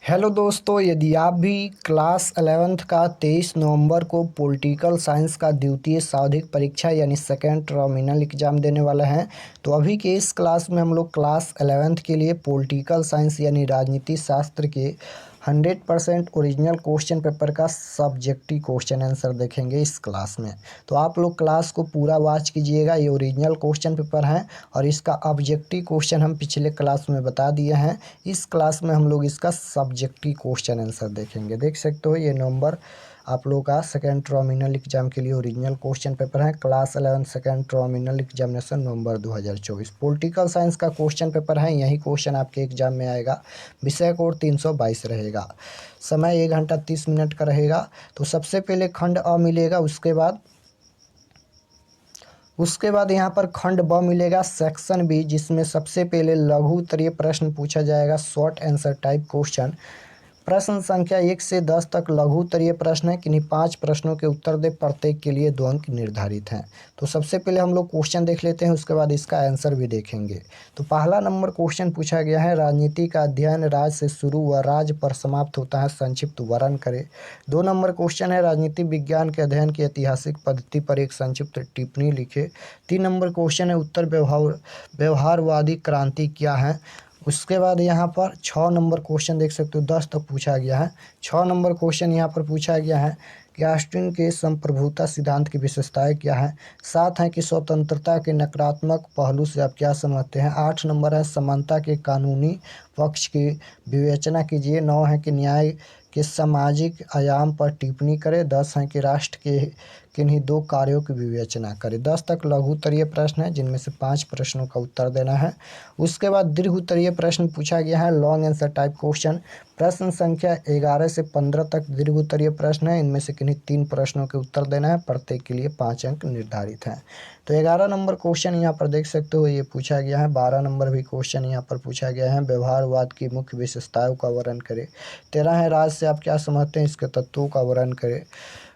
Hello दोस्तों, यदि आप भी क्लास 11th का 23 नवंबर को पॉलिटिकल साइंस का द्वितीय सांविधिक परीक्षा यानी सेकेंड टर्मिनल एग्जाम देने वाला हैं, तो अभी के इस क्लास में हम लोग क्लास 11th के लिए पॉलिटिकल साइंस यानी राजनीति शास्त्र के 100% ओरिजिनल क्वेश्चन पेपर का सब्जेक्टिव क्वेश्चन आंसर देखेंगे इस क्लास में। तो आप लोग क्लास को पूरा वॉच कीजिएगा। ये ओरिजिनल क्वेश्चन पेपर है और इसका ऑब्जेक्टिव क्वेश्चन हम पिछले क्लास में बता दिए हैं। इस क्लास में हम लोग इसका सब्जेक्टिव क्वेश्चन आंसर देखेंगे। देख सकते हो ये नवंबर आप लोगों का सेकेंड टर्मिनल एग्जाम के लिए ओरिजिनल क्वेश्चन पेपर है। क्लास 11 सेकेंड टर्मिनल एग्जामिनेशन नवंबर 2024 पॉलिटिकल साइंस का क्वेश्चन पेपर है। यही क्वेश्चन आपके एग्जाम में आएगा। विषय कोड 322 रहेगा। समय 1 घंटा 30 मिनट का रहेगा। तो सबसे पहले खंड अ मिलेगा, उसके बाद यहाँ पर खंड ब मिलेगा सेक्शन बी, जिसमें सबसे पहले लघु उत्तरीय प्रश्न पूछा जाएगा, शॉर्ट आंसर टाइप क्वेश्चन। प्रश्न संख्या 1 से 10 तक लघु उत्तरीय प्रश्न है। किन्हीं 5 प्रश्नों के उत्तर दे, प्रत्येक के लिए 2 अंक निर्धारित हैं। तो सबसे पहले हम लोग क्वेश्चन देख लेते हैं, उसके बाद इसका आंसर भी देखेंगे। तो पहला नंबर क्वेश्चन पूछा गया है, राजनीति का अध्ययन राज से शुरू व राज पर समाप्त होता है, संक्षिप्त वर्णन करें। 2 नंबर क्वेश्चन है, राजनीति विज्ञान के अध्ययन की ऐतिहासिक पद्धति पर एक संक्षिप्त टिप्पणी लिखे। 3 नंबर क्वेश्चन है, उत्तर व्यवहारवादी क्रांति क्या है। उसके बाद यहाँ पर 6 नंबर क्वेश्चन देख सकते हो, 10 तक पूछा गया है। 6 नंबर क्वेश्चन यहाँ पर पूछा गया है कि ऑस्टिन के संप्रभुता सिद्धांत की विशेषताएं क्या है। 7 है कि स्वतंत्रता के नकारात्मक पहलू से आप क्या समझते हैं। 8 नंबर है समानता के कानूनी पक्ष की विवेचना कीजिए। 9 है कि न्याय के सामाजिक आयाम पर टिप्पणी करें। 10 है कि राष्ट्र के किन्हीं 2 कार्यों की विवेचना करें। 10 तक लघु उत्तरीय प्रश्न है, जिनमें से 5 प्रश्नों का उत्तर देना है। उसके बाद दीर्घ उत्तरीय प्रश्न पूछा गया है, लॉन्ग आंसर टाइप क्वेश्चन। प्रश्न संख्या 11 से 15 तक दीर्घ उत्तरीय प्रश्न है। इनमें से किन्हीं 3 प्रश्नों के उत्तर देना है, प्रत्येक के लिए 5 अंक निर्धारित हैं। तो 11 नंबर क्वेश्चन यहाँ पर देख सकते हो, ये पूछा गया है। 12 नंबर भी क्वेश्चन यहाँ पर पूछा गया है, व्यवहारवाद की मुख्य विशेषताओं का वर्णन करें। 13 है, राज से आप क्या समझते हैं, इसके तत्वों का वर्णन करें।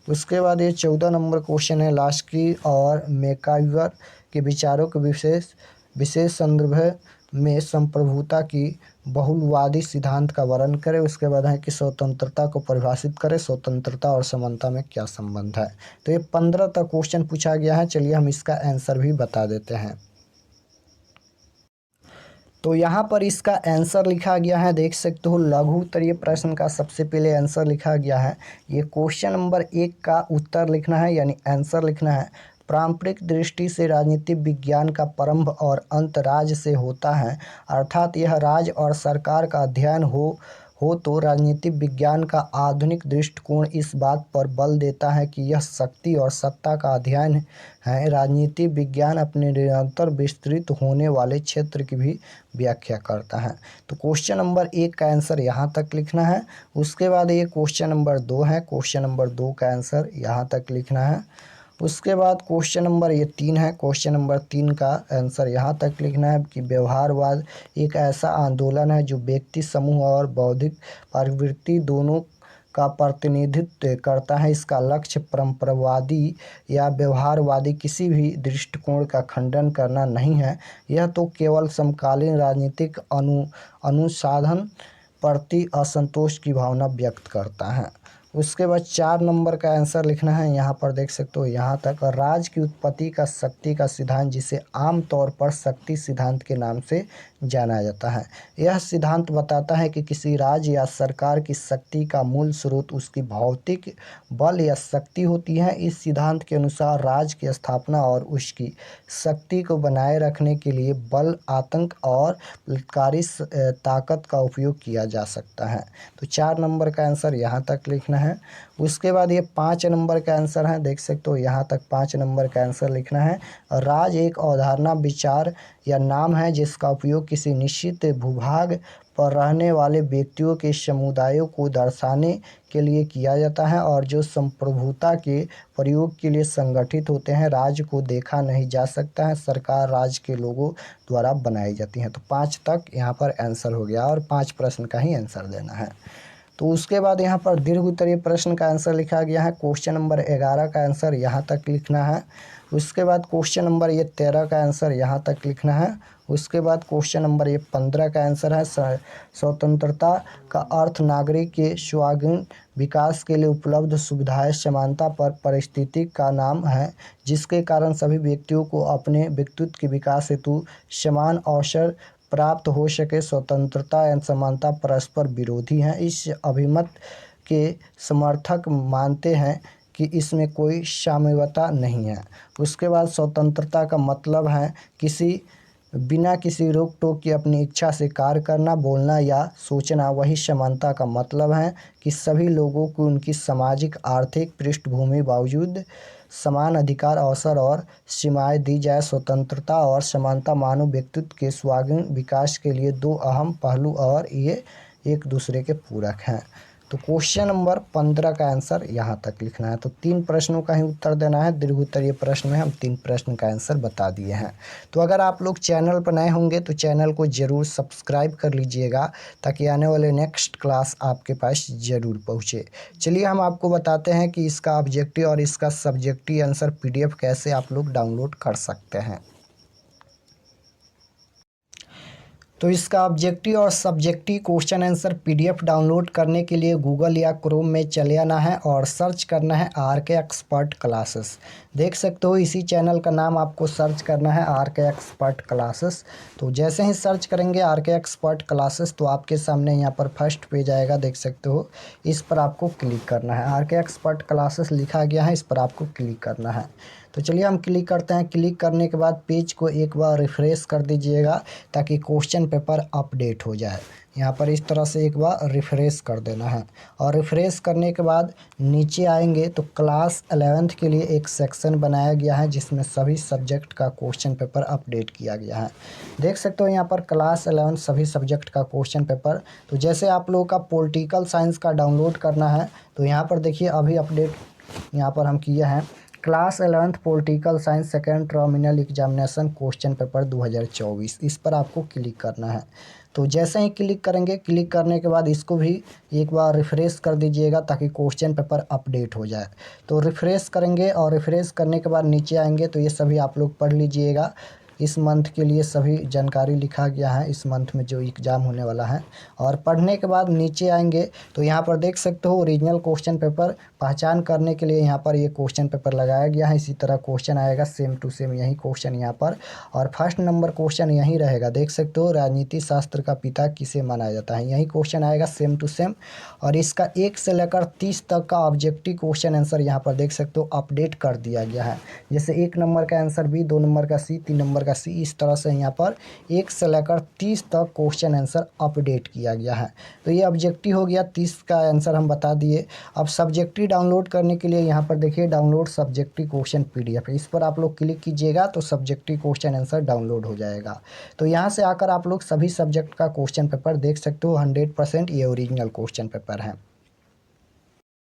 उसके बाद ये 14 नंबर क्वेश्चन है, लास्की और मैकाइवर के विचारों के विशेष संदर्भ में संप्रभुता की बहुलवादी सिद्धांत का वर्णन करें। उसके बाद है कि स्वतंत्रता को परिभाषित करें, स्वतंत्रता और समानता में क्या संबंध है। तो ये 15 तक क्वेश्चन पूछा गया है। चलिए हम इसका आंसर भी बता देते हैं। तो यहाँ पर इसका आंसर लिखा गया है, देख सकते हो, लघु उत्तरीय प्रश्न का सबसे पहले आंसर लिखा गया है। ये क्वेश्चन नंबर 1 का उत्तर लिखना है, यानी आंसर लिखना है। पारंपरिक दृष्टि से राजनीतिक विज्ञान का प्रारंभ और अंत राज से होता है, अर्थात यह राज और सरकार का अध्ययन हो तो राजनीतिक विज्ञान का आधुनिक दृष्टिकोण इस बात पर बल देता है कि यह शक्ति और सत्ता का अध्ययन है। राजनीतिक विज्ञान अपने निरंतर विस्तृत होने वाले क्षेत्र की भी व्याख्या करता है। तो क्वेश्चन नंबर 1 का आंसर यहाँ तक लिखना है। उसके बाद ये क्वेश्चन नंबर 2 है, क्वेश्चन नंबर 2 का आंसर यहाँ तक लिखना है। उसके बाद क्वेश्चन नंबर ये 3 है, क्वेश्चन नंबर 3 का आंसर यहाँ तक लिखना है कि व्यवहारवाद एक ऐसा आंदोलन है जो व्यक्ति समूह और बौद्धिक प्रवृत्ति दोनों का प्रतिनिधित्व करता है। इसका लक्ष्य परंपरावादी या व्यवहारवादी किसी भी दृष्टिकोण का खंडन करना नहीं है, यह तो केवल समकालीन राजनीतिक अनुसाधन प्रति असंतोष की भावना व्यक्त करता है। उसके बाद 4 नंबर का आंसर लिखना है। यहाँ पर देख सकते हो, यहाँ तक राज की उत्पत्ति का शक्ति का सिद्धांत, जिसे आमतौर पर शक्ति सिद्धांत के नाम से जाना जाता है। यह सिद्धांत बताता है कि किसी राज्य या सरकार की शक्ति का मूल स्रोत उसकी भौतिक बल या शक्ति होती है। इस सिद्धांत के अनुसार राज्य की स्थापना और उसकी शक्ति को बनाए रखने के लिए बल, आतंक और बलात्कारी ताकत का उपयोग किया जा सकता है। तो 4 नंबर का आंसर यहाँ तक लिखना है। उसके बाद ये 5 नंबर का आंसर है, देख सकते हो, यहाँ तक 5 नंबर का आंसर लिखना है। राज एक अवधारणा, विचार या नाम है जिसका उपयोग किसी निश्चित भूभाग पर रहने वाले व्यक्तियों के समुदायों को दर्शाने के लिए किया जाता है और जो संप्रभुता के प्रयोग के लिए संगठित होते हैं। राज्य को देखा नहीं जा सकता है, सरकार राज्य के लोगों द्वारा बनाई जाती है। तो 5 तक यहाँ पर आंसर हो गया और 5 प्रश्न का ही आंसर देना है। तो उसके बाद यहाँ पर दीर्घ उत्तरीय प्रश्न का आंसर लिखा गया है। क्वेश्चन नंबर 11 का आंसर यहाँ तक लिखना है। उसके बाद क्वेश्चन नंबर ये 13 का आंसर यहाँ तक लिखना है। उसके बाद क्वेश्चन नंबर ये 15 का आंसर है स्वतंत्रता का अर्थ नागरिक के सर्वांगीण विकास के लिए उपलब्ध सुविधाएं समानता पर परिस्थिति का नाम है, जिसके कारण सभी व्यक्तियों को अपने व्यक्तित्व के विकास हेतु समान अवसर प्राप्त हो सके। स्वतंत्रता एवं समानता परस्पर विरोधी हैं। इस अभिमत के समर्थक मानते हैं कि इसमें कोई साम्यता नहीं है। उसके बाद स्वतंत्रता का मतलब है बिना किसी रोक टोक के अपनी इच्छा से कार्य करना, बोलना या सोचना। वही समानता का मतलब है कि सभी लोगों को उनकी सामाजिक आर्थिक पृष्ठभूमि बावजूद समान अधिकार, अवसर और सीमाएं दी जाए। स्वतंत्रता और समानता मानव व्यक्तित्व के सर्वांगीण विकास के लिए दो अहम पहलू और ये एक दूसरे के पूरक हैं। तो क्वेश्चन नंबर 15 का आंसर यहाँ तक लिखना है। तो 3 प्रश्नों का ही उत्तर देना है। दीर्घ उत्तरीय प्रश्न में हम 3 प्रश्न का आंसर बता दिए हैं। तो अगर आप लोग चैनल पर नए होंगे तो चैनल को ज़रूर सब्सक्राइब कर लीजिएगा, ताकि आने वाले नेक्स्ट क्लास आपके पास ज़रूर पहुँचे। चलिए हम आपको बताते हैं कि इसका ऑब्जेक्टिव और इसका सब्जेक्टिव आंसर PDF कैसे आप लोग डाउनलोड कर सकते हैं। तो इसका ऑब्जेक्टिव और subjective question answer PDF download करने के लिए गूगल या क्रोम में चले आना है और सर्च करना है RK एक्सपर्ट क्लासेस। देख सकते हो इसी चैनल का नाम आपको सर्च करना है RK एक्सपर्ट क्लासेस। तो जैसे ही सर्च करेंगे RK एक्सपर्ट क्लासेस तो आपके सामने यहाँ पर फर्स्ट पेज आएगा, देख सकते हो। इस पर आपको क्लिक करना है। RK एक्सपर्ट क्लासेस लिखा गया है, इस पर आपको क्लिक करना है। तो चलिए हम क्लिक करते हैं। क्लिक करने के बाद पेज को एक बार रिफ़्रेश कर दीजिएगा, ताकि क्वेश्चन पेपर अपडेट हो जाए। यहाँ पर इस तरह से एक बार रिफ़्रेश कर देना है और रिफ़्रेश करने के बाद नीचे आएंगे तो क्लास 11th के लिए एक सेक्शन बनाया गया है, जिसमें सभी सब्जेक्ट का क्वेश्चन पेपर अपडेट किया गया है। देख सकते हो यहाँ पर क्लास 11 सभी सब्जेक्ट का क्वेश्चन पेपर। तो जैसे आप लोगों का पॉलिटिकल साइंस का डाउनलोड करना है तो यहाँ पर देखिए अभी अपडेट यहाँ पर हम किए हैं। Class 11th political science second terminal examination question paper 2024, इस पर आपको क्लिक करना है। तो जैसे ही क्लिक करेंगे, क्लिक करने के बाद इसको भी एक बार रिफ़्रेश कर दीजिएगा, ताकि क्वेश्चन पेपर अपडेट हो जाए। तो रिफ़्रेश करेंगे और रिफ़्रेश करने के बाद नीचे आएंगे तो ये सभी आप लोग पढ़ लीजिएगा। इस मंथ के लिए सभी जानकारी लिखा गया है, इस मंथ में जो एग्ज़ाम होने वाला है। और पढ़ने के बाद नीचे आएंगे तो यहाँ पर देख सकते हो ओरिजिनल क्वेश्चन पेपर पहचान करने के लिए यहाँ पर ये क्वेश्चन पेपर लगाया गया है। इसी तरह क्वेश्चन आएगा सेम टू सेम, यही क्वेश्चन यहाँ पर, और फर्स्ट नंबर क्वेश्चन यहीं रहेगा। देख सकते हो राजनीति शास्त्र का पिता किसे माना जाता है, यही क्वेश्चन आएगा सेम टू सेम। और इसका 1 से लेकर 30 तक का ऑब्जेक्टिव क्वेश्चन आंसर यहाँ पर देख सकते हो अपडेट कर दिया गया है। जैसे 1 नंबर का आंसर B, 2 नंबर का C, 3 नंबर का C, इस तरह से यहाँ पर 1 से लेकर 30 तक क्वेश्चन आंसर अपडेट किया गया है। तो ये ऑब्जेक्टिव हो गया, 30 का आंसर हम बता दिए। अब सब्जेक्टिव डाउनलोड करने के लिए यहाँ पर देखिए डाउनलोड सब्जेक्टिव क्वेश्चन PDF, इस पर आप लोग क्लिक कीजिएगा तो सब्जेक्टिव क्वेश्चन आंसर डाउनलोड हो जाएगा। तो यहाँ से आकर आप लोग सभी सब्जेक्ट का क्वेश्चन पेपर देख सकते हो। 100% ये ओरिजिनल क्वेश्चन पेपर है।